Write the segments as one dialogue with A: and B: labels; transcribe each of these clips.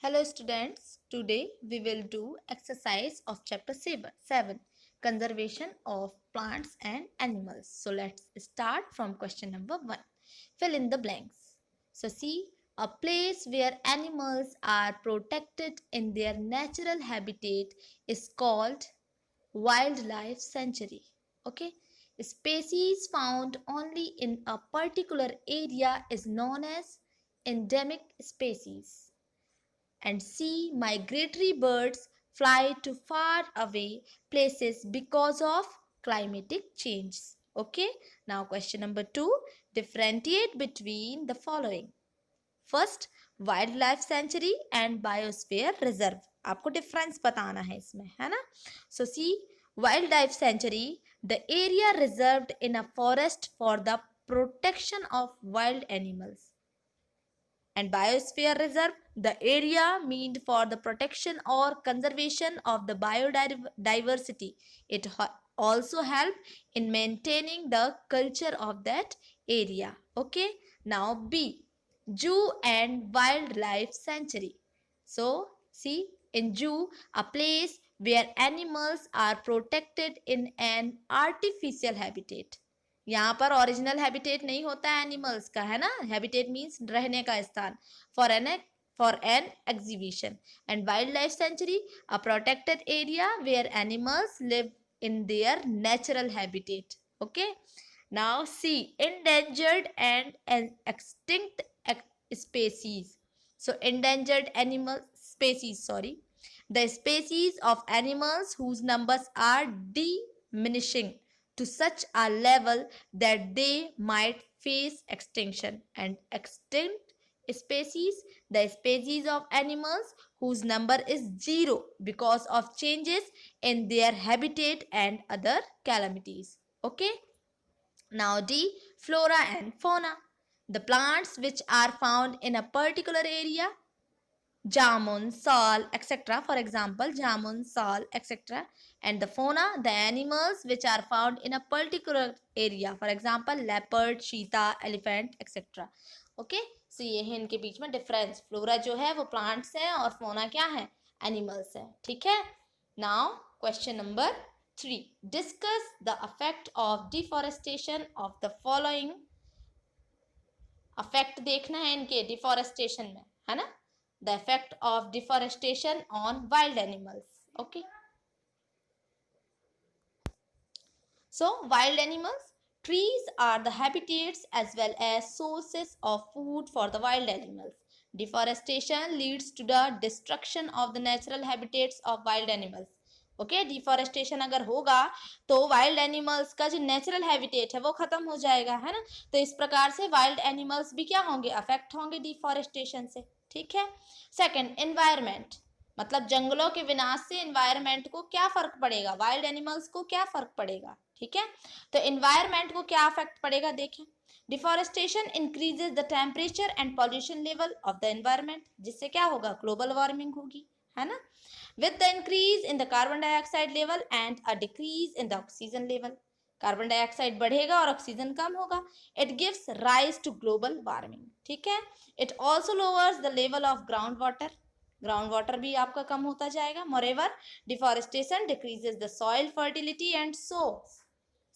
A: Hello students, today we will do exercise of chapter 7 Conservation of Plants and Animals. So let's start from question number 1. Fill in the blanks. So see, a place where animals are protected in their natural habitat is called wildlife sanctuary. Okay, species found only in a particular area is known as endemic species. And C. Migratory birds fly to far away places because of climatic change. Okay, now question number 2. Differentiate between the following. First, wild sanctuary and biosphere reserve. आपको difference बताना है इसमें, है ना? So see, wildlife sanctuary, the area reserved in a forest for the protection of wild animals. And biosphere reserve, the area meant for the protection or conservation of the biodiversity. It also help in maintaining the culture of that area. Okay, now B, zoo and wildlife sanctuary. So see, in zoo, a place where animals are protected in an artificial habitat. यहाँ पर original habitat नहीं होता है animals का, है ना? Habitat means रहने का स्थान. For an exhibition. And wildlife sanctuary, a protected area where animals live in their natural habitat. Okay, now see, endangered and extinct species. So endangered animal species, sorry, the species of animals whose numbers are diminishing to such a level that they might face extinction. And extinct species, the species of animals whose number is zero because of changes in their habitat and other calamities. Okay, now D, flora and fauna, the plants which are found in a particular area, jamun, sal, etc. For example, jamun, sal, etc. And the fauna, the animals which are found in a particular area. For example, leopard, cheetah, elephant, etc. Okay, so ये है इनके बीच में difference. Flora जो है वो plants है और फोना क्या है? एनिमल्स है. ठीक है. Now question number 3. Discuss the affect of deforestation of the following. Affect देखना है इनके डिफॉरेस्टेशन में, है ना? The effect of deforestation on wild animals. Okay, so wild animals, trees are the habitats as well as sources of food for the wild animals. Deforestation leads to the destruction of the natural habitats of wild animals. Okay, deforestation अगर होगा तो wild animals का जो natural habitat है वो खत्म हो जाएगा, है ना? तो इस प्रकार से वाइल्ड एनिमल्स भी क्या होंगे? अफेक्ट होंगे डिफॉरेस्टेशन से. ठीक है. सेकंड, एनवायरमेंट, मतलब जंगलों के विनाश से एनवायरमेंट को क्या फर्क पड़ेगा? वाइल्ड एनिमल्स को क्या फर्क पड़ेगा? ठीक है, तो एनवायरमेंट को क्या इफेक्ट पड़ेगा देखें. Deforestation increases the temperature and pollution level of the environment, जिससे क्या होगा? ग्लोबल वार्मिंग होगी, है ना? with the increase in the carbon dioxide level and a decrease in the oxygen level. Carbon dioxide बढ़ेगा और ऑक्सीजन कम होगा. It gives rise to global warming. ठीक है. It also lowers the level of ground water. Ground water भी आपका कम होता जाएगा. Moreover, deforestation decreases the soil fertility and so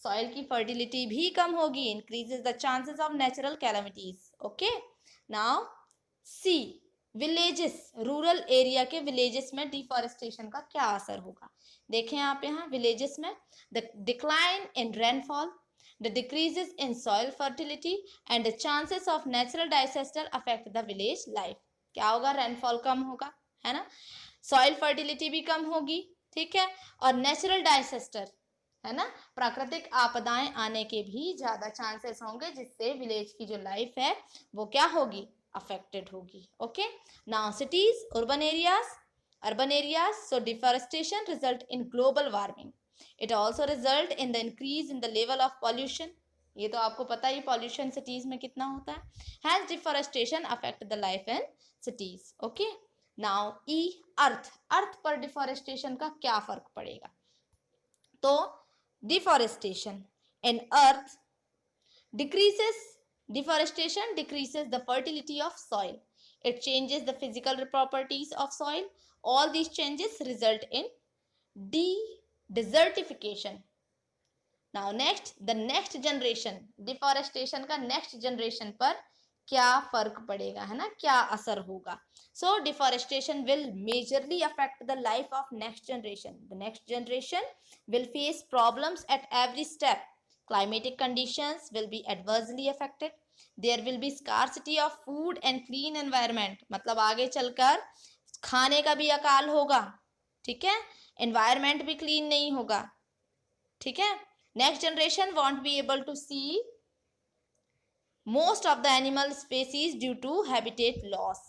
A: soil की फर्टिलिटी भी कम होगी. Increases the chances of natural calamities. Okay, now see, villages, rural area के विलेजेस में डिफॉरेस्टेशन का क्या असर होगा? देखें आप यहाँ विलेजेस में, the decline in rainfall, the decreases in soil fertility and the chances of natural disaster affect the village life. क्या होगा? रेनफॉल कम होगा, है ना? सॉइल फर्टिलिटी भी कम होगी. ठीक है, और नेचुरल डिजास्टर, है ना, प्राकृतिक आपदाएं आने के भी ज्यादा चांसेस होंगे, जिससे विलेज की जो लाइफ है वो क्या होगी? अफेक्टेड होगी. Okay, now cities, urban areas, so deforestation result in global warming. It also result in the increase in the level of pollution. ये तो आपको पता ही पॉल्यूशन सिटीज में कितना होता है. Hence deforestation affect the life in cities. Okay, now E, अर्थ पर deforestation का क्या फर्क पड़ेगा? तो deforestation in earth decreases, deforestation decreases the fertility of soil. It changes the physical properties of soil. All these changes result in desertification. Now next, the next generation, deforestation का next generation पर क्या फर्क पड़ेगा, है ना, क्या असर होगा. So deforestation will majorly affect the life of next generation. The next generation will face problems at every step. Climatic conditions will be adversely affected. There will be scarcity of food and clean environment. मतलब आगे चलकर खाने का भी अकाल होगा, ठीक है, एनवायरमेंट भी क्लीन नहीं होगा, ठीक है. Next generation won't be able to see most of the animal species due to habitat loss.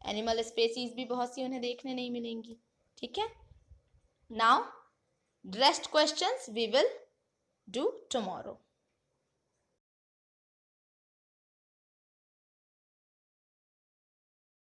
A: Animal species भी बहुत सी उन्हें देखने नहीं मिलेंगी, ठीक है. Now rest questions we will do tomorrow.